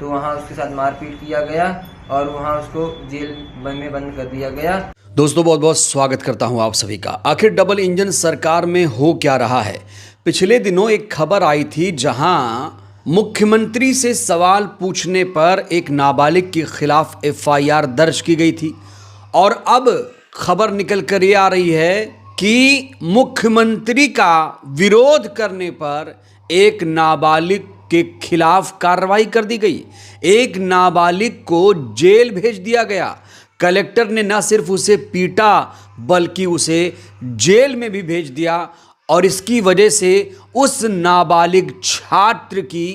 तो वहाँ उसके साथ मारपीट किया गया और वहाँ उसको जेल में बंद कर दिया गया। दोस्तों बहुत बहुत स्वागत करता हूं आप सभी का। आखिर डबल इंजन सरकार में हो क्या रहा है। पिछले दिनों एक खबर आई थी जहां मुख्यमंत्री से सवाल पूछने पर एक नाबालिग के खिलाफ एफआईआर दर्ज की गई थी और अब खबर निकल कर ये आ रही है कि मुख्यमंत्री का विरोध करने पर एक नाबालिग के खिलाफ कार्रवाई कर दी गई। एक नाबालिग को जेल भेज दिया गया। कलेक्टर ने न सिर्फ उसे पीटा बल्कि उसे जेल में भी भेज दिया और इसकी वजह से उस नाबालिग छात्र की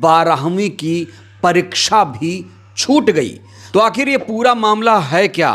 12वीं की परीक्षा भी छूट गई। तो आखिर ये पूरा मामला है क्या,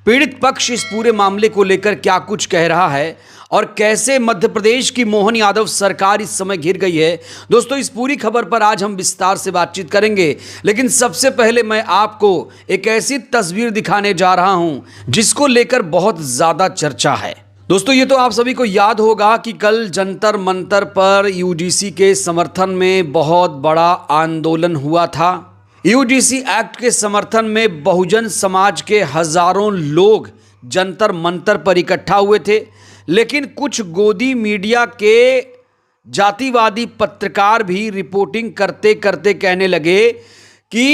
पीड़ित पक्ष इस पूरे मामले को लेकर क्या कुछ कह रहा है और कैसे मध्य प्रदेश की मोहन यादव सरकार इस समय घिर गई है, दोस्तों इस पूरी खबर पर आज हम विस्तार से बातचीत करेंगे। लेकिन सबसे पहले मैं आपको एक ऐसी तस्वीर दिखाने जा रहा हूं जिसको लेकर बहुत ज्यादा चर्चा है। दोस्तों ये तो आप सभी को याद होगा कि कल जंतर मंतर पर यूजीसी के समर्थन में बहुत बड़ा आंदोलन हुआ था। यूजीसी एक्ट के समर्थन में बहुजन समाज के हजारों लोग जंतर मंतर पर इकट्ठा हुए थे, लेकिन कुछ गोदी मीडिया के जातिवादी पत्रकार भी रिपोर्टिंग करते करते कहने लगे कि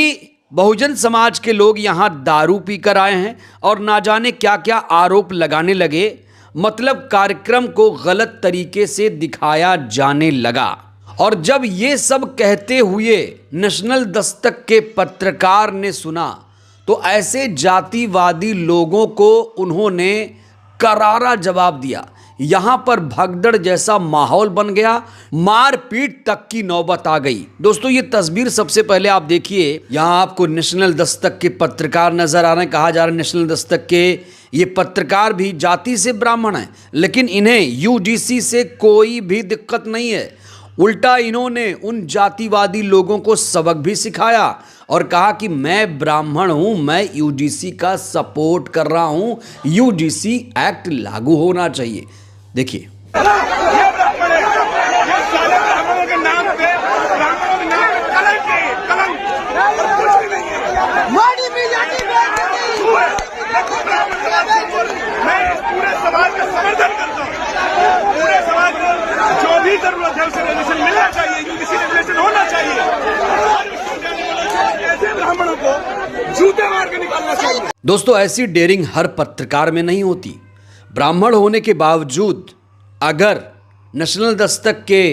बहुजन समाज के लोग यहां दारू पीकर आए हैं और ना जाने क्या क्या आरोप लगाने लगे। मतलब कार्यक्रम को गलत तरीके से दिखाया जाने लगा। और जब ये सब कहते हुए नेशनल दस्तक के पत्रकार ने सुना तो ऐसे जातिवादी लोगों को उन्होंने करारा जवाब दिया। यहां पर भगदड़ जैसा माहौल बन गया, मारपीट तक की नौबत आ गई। दोस्तों ये तस्वीर सबसे पहले आप देखिए, यहां आपको नेशनल दस्तक के पत्रकार नजर आ रहे हैं। कहा जा रहा है नेशनल दस्तक के ये पत्रकार भी जाति से ब्राह्मण हैं, लेकिन इन्हें यूजीसी से कोई भी दिक्कत नहीं है। उल्टा इन्होंने उन जातिवादी लोगों को सबक भी सिखाया और कहा कि मैं ब्राह्मण हूं, मैं यूजीसी का सपोर्ट कर रहा हूं, यूजीसी एक्ट लागू होना चाहिए। देखिए पूरे समाज का समर्थन करता हूँ। पूरे समाज को जो भी जरूरत है उसे रेगुलेशन मिलना चाहिए, यूजीसी रेगुलेशन होना चाहिए। ऐसे ब्राह्मणों को जूते मार के निकालना चाहिए। दोस्तों ऐसी डेयरिंग हर पत्रकार में नहीं होती। ब्राह्मण होने के बावजूद अगर नेशनल दस्तक के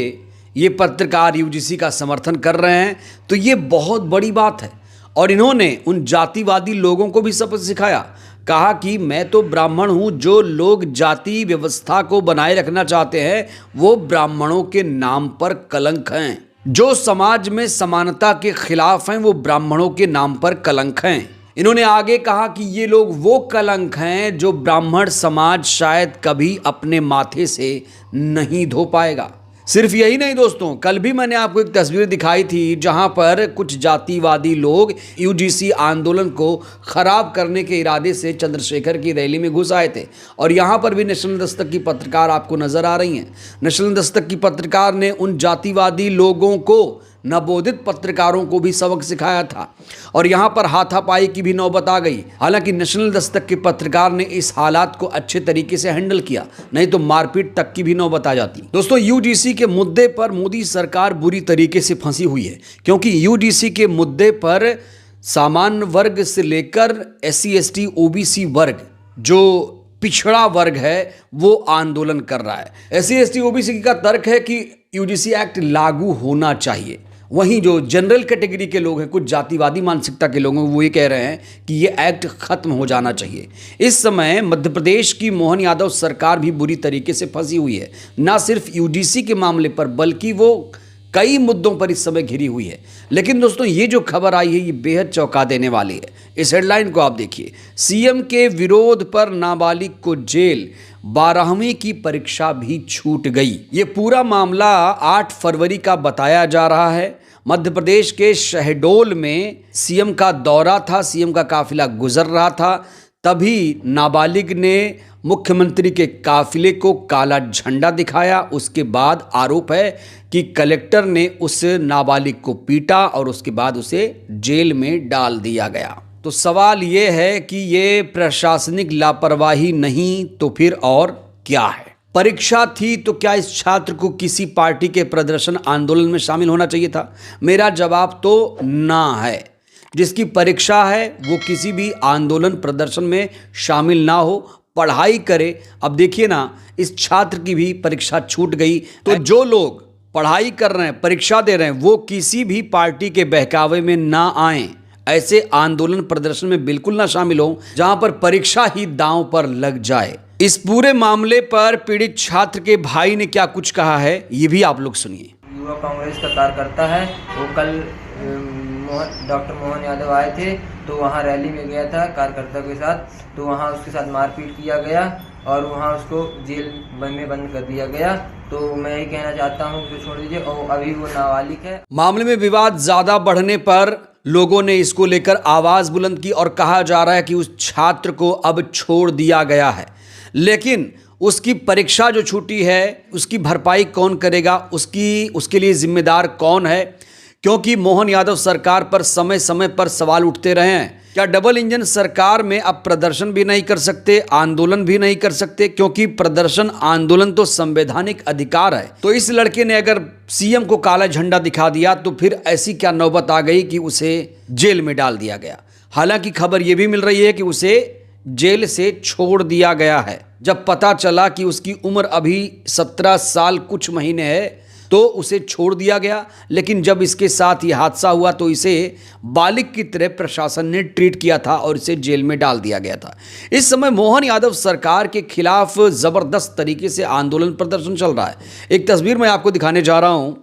ये पत्रकार यूजीसी का समर्थन कर रहे हैं तो ये बहुत बड़ी बात है। और इन्होंने उन जातिवादी लोगों को भी सबक सिखाया। कहा कि मैं तो ब्राह्मण हूं, जो लोग जाति व्यवस्था को बनाए रखना चाहते हैं वो ब्राह्मणों के नाम पर कलंक हैं। जो समाज में समानता के खिलाफ हैं वो ब्राह्मणों के नाम पर कलंक हैं। इन्होंने आगे कहा कि ये लोग वो कलंक हैं जो ब्राह्मण समाज शायद कभी अपने माथे से नहीं धो पाएगा। सिर्फ यही नहीं दोस्तों, कल भी मैंने आपको एक तस्वीर दिखाई थी जहां पर कुछ जातिवादी लोग यूजीसी आंदोलन को खराब करने के इरादे से चंद्रशेखर की रैली में घुस आए थे। और यहां पर भी नेशनल दस्तक की पत्रकार आपको नजर आ रही हैं। नेशनल दस्तक की पत्रकार ने उन जातिवादी लोगों को, नवोदित पत्रकारों को भी सबक सिखाया था और यहां पर हाथापाई की भी नौबत आ गई। हालांकि नेशनल दस्तक के पत्रकार ने इस हालात को अच्छे तरीके से हैंडल किया, नहीं तो मारपीट तक की भी नौबत आ जाती। दोस्तों यूजीसी के मुद्दे पर मोदी सरकार बुरी तरीके से फंसी हुई है, क्योंकि यूजीसी के मुद्दे पर सामान्य वर्ग से लेकर SC ST OBC वर्ग, जो पिछड़ा वर्ग है, वो आंदोलन कर रहा है। SC ST OBC का तर्क है कि यूजीसी एक्ट लागू होना चाहिए। वहीं जो जनरल कैटेगरी के लोग हैं, कुछ जातिवादी मानसिकता के लोग हैं, वो ये कह रहे हैं कि ये एक्ट खत्म हो जाना चाहिए। इस समय मध्य प्रदेश की मोहन यादव सरकार भी बुरी तरीके से फंसी हुई है, ना सिर्फ यूजीसी के मामले पर बल्कि वो कई मुद्दों पर इस समय घिरी हुई है। लेकिन दोस्तों ये जो खबर आई है ये बेहद चौंका देने वाली है। इस हेडलाइन को आप देखिए, सीएम के विरोध पर नाबालिग को जेल, 12वीं की परीक्षा भी छूट गई। ये पूरा मामला 8 फरवरी का बताया जा रहा है। मध्य प्रदेश के शहडोल में सीएम का दौरा था, सीएम का काफिला गुजर रहा था, तभी नाबालिग ने मुख्यमंत्री के काफिले को काला झंडा दिखाया। उसके बाद आरोप है कि कलेक्टर ने उस नाबालिग को पीटा और उसके बाद उसे जेल में डाल दिया गया। तो सवाल ये है कि ये प्रशासनिक लापरवाही नहीं तो फिर और क्या है? परीक्षा थी तो क्या इस छात्र को किसी पार्टी के प्रदर्शन आंदोलन में शामिल होना चाहिए था? मेरा जवाब तो ना है। जिसकी परीक्षा है वो किसी भी आंदोलन प्रदर्शन में शामिल ना हो, पढ़ाई करे। अब देखिए ना, इस छात्र की भी परीक्षा छूट गई। तो जो लोग पढ़ाई कर रहे हैं, परीक्षा दे रहे हैं, वो किसी भी पार्टी के बहकावे में ना आए। ऐसे आंदोलन प्रदर्शन में बिल्कुल ना शामिल हो जहां पर परीक्षा ही दांव पर लग जाए। इस पूरे मामले पर पीड़ित छात्र के भाई ने क्या कुछ कहा है, ये भी आप लोग सुनिए। युवा कांग्रेस का कार्यकर्ता है, वो कल डॉक्टर मोहन यादव आए थे तो वहाँ रैली में गया था कार्यकर्ता के साथ, तो वहाँ उसके साथ मारपीट किया गया और वहाँ उसको जेल में बंद कर दिया गया। तो मैं यही कहना चाहता हूँ कि छोड़ दीजिए, और अभी वो नाबालिग है। मामले में विवाद ज्यादा बढ़ने पर लोगों ने इसको लेकर आवाज बुलंद की और कहा जा रहा है कि उस छात्र को अब छोड़ दिया गया है, लेकिन उसकी परीक्षा जो छूटी है उसकी भरपाई कौन करेगा, उसके लिए जिम्मेदार कौन है? क्योंकि मोहन यादव सरकार पर समय समय पर सवाल उठते रहे हैं। क्या डबल इंजन सरकार में अब प्रदर्शन भी नहीं कर सकते, आंदोलन भी नहीं कर सकते? क्योंकि प्रदर्शन आंदोलन तो संवैधानिक अधिकार है। तो इस लड़के ने अगर सीएम को काला झंडा दिखा दिया तो फिर ऐसी क्या नौबत आ गई कि उसे जेल में डाल दिया गया। हालांकि खबर यह भी मिल रही है कि उसे जेल से छोड़ दिया गया है। जब पता चला कि उसकी उम्र अभी 17 साल कुछ महीने है तो उसे छोड़ दिया गया, लेकिन जब इसके साथ ये हादसा हुआ तो इसे बालिग की तरह प्रशासन ने ट्रीट किया था और इसे जेल में डाल दिया गया था। इस समय मोहन यादव सरकार के खिलाफ जबरदस्त तरीके से आंदोलन प्रदर्शन चल रहा है। एक तस्वीर मैं आपको दिखाने जा रहा हूं।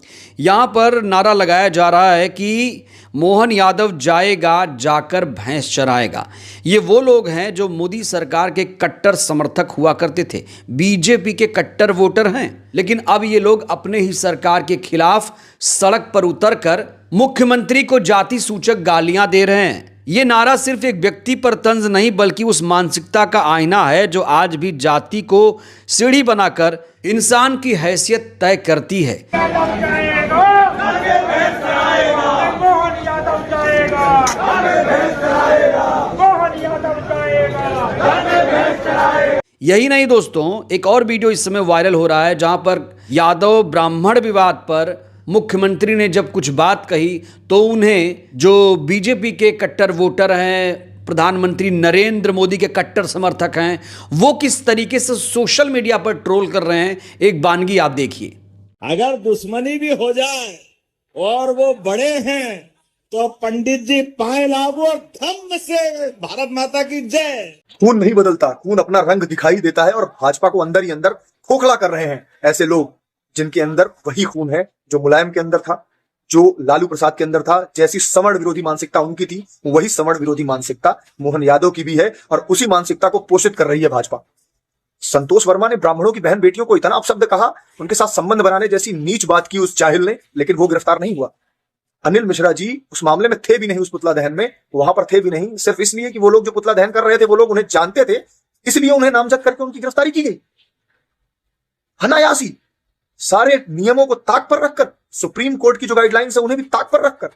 यहां पर नारा लगाया जा रहा है कि मोहन यादव जाएगा जाकर भैंस चराएगा। ये वो लोग हैं जो मोदी सरकार के कट्टर समर्थक हुआ करते थे, बीजेपी के कट्टर वोटर हैं, लेकिन अब ये लोग अपने ही सरकार के खिलाफ सड़क पर उतरकर मुख्यमंत्री को जाति सूचक गालियां दे रहे हैं। ये नारा सिर्फ एक व्यक्ति पर तंज नहीं बल्कि उस मानसिकता का आईना है जो आज भी जाति को सीढ़ी बनाकर इंसान की हैसियत तय करती है। यही नहीं दोस्तों, एक और वीडियो इस समय वायरल हो रहा है जहां पर यादव ब्राह्मण विवाद पर मुख्यमंत्री ने जब कुछ बात कही तो उन्हें जो बीजेपी के कट्टर वोटर हैं, प्रधानमंत्री नरेंद्र मोदी के कट्टर समर्थक हैं, वो किस तरीके से सोशल मीडिया पर ट्रोल कर रहे हैं। एक वानगी आप देखिए। अगर दुश्मनी भी हो जाए और वो बड़े हैं तो पंडित जी पाए लागू और धम्म से भारत माता की जय। खून नहीं बदलता, खून अपना रंग दिखाई देता है और भाजपा को अंदर ही अंदर खोखला कर रहे हैं ऐसे लोग जिनके अंदर वही खून है जो मुलायम के अंदर था, जो लालू प्रसाद के अंदर था। जैसी सवर्ण विरोधी मानसिकता उनकी थी, वही सवर्ण विरोधी मानसिकता मोहन यादव की भी है और उसी मानसिकता को पोषित कर रही है भाजपा। संतोष वर्मा ने ब्राह्मणों की बहन बेटियों को इतना अपशब्द कहा, उनके साथ संबंध बनाने जैसी नीच बात की उस जाहिल ने, लेकिन वो गिरफ्तार नहीं हुआ। अनिल मिश्रा जी उस मामले में थे भी नहीं, उस पुतला दहन में वहां पर थे भी नहीं, सिर्फ इसलिए कि वो लोग जो पुतला दहन कर रहे थे वो लोग उन्हें जानते थे, इसलिए उन्हें नामजद करके उनकी गिरफ्तारी की गई। अनायासी सारे नियमों को ताक पर रखकर, सुप्रीम कोर्ट की जो गाइडलाइंस है उन्हें भी ताक पर रखकर।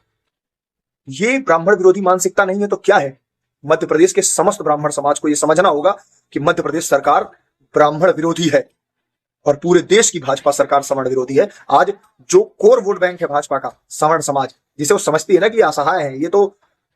ये ब्राह्मण विरोधी मानसिकता नहीं है तो क्या है? मध्य प्रदेश के समस्त ब्राह्मण समाज को यह समझना होगा कि मध्य प्रदेश सरकार ब्राह्मण विरोधी है और पूरे देश की भाजपा सरकार सवर्ण विरोधी है। आज जो कोर वोट बैंक है भाजपा का, सवर्ण समाज, जिसे वो समझती है ना कि असहाय है, ये तो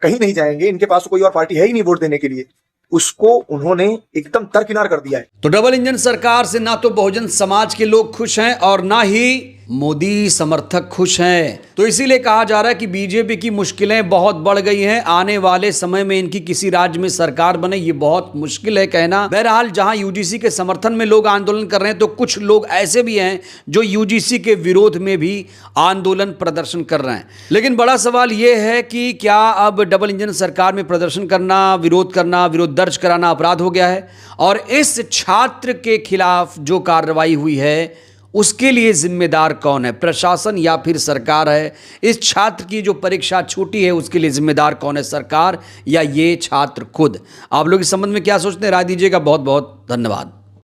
कहीं नहीं जाएंगे, इनके पास कोई और पार्टी है ही नहीं वोट देने के लिए, उसको उन्होंने एकदम दरकिनार कर दिया है। तो डबल इंजन सरकार से ना तो बहुजन समाज के लोग खुश हैं और ना ही मोदी समर्थक खुश हैं। तो इसीलिए कहा जा रहा है कि बीजेपी की मुश्किलें बहुत बढ़ गई हैं। आने वाले समय में इनकी किसी राज्य में सरकार बने ये बहुत मुश्किल है कहना। बहरहाल जहां यूजीसी के समर्थन में लोग आंदोलन कर रहे हैं तो कुछ लोग ऐसे भी हैं जो यूजीसी के विरोध में भी आंदोलन प्रदर्शन कर रहे हैं। लेकिन बड़ा सवाल यह है कि क्या अब डबल इंजन सरकार में प्रदर्शन करना, विरोध दर्ज कराना अपराध हो गया है? और इस छात्र के खिलाफ जो कार्रवाई हुई है उसके लिए जिम्मेदार कौन है, प्रशासन या फिर सरकार है? इस छात्र की जो परीक्षा छूटी है उसके लिए जिम्मेदार कौन है, सरकार या ये छात्र खुद? आप लोग इस संबंध में क्या सोचते हैं? राय दीजिएगा। बहुत बहुत धन्यवाद।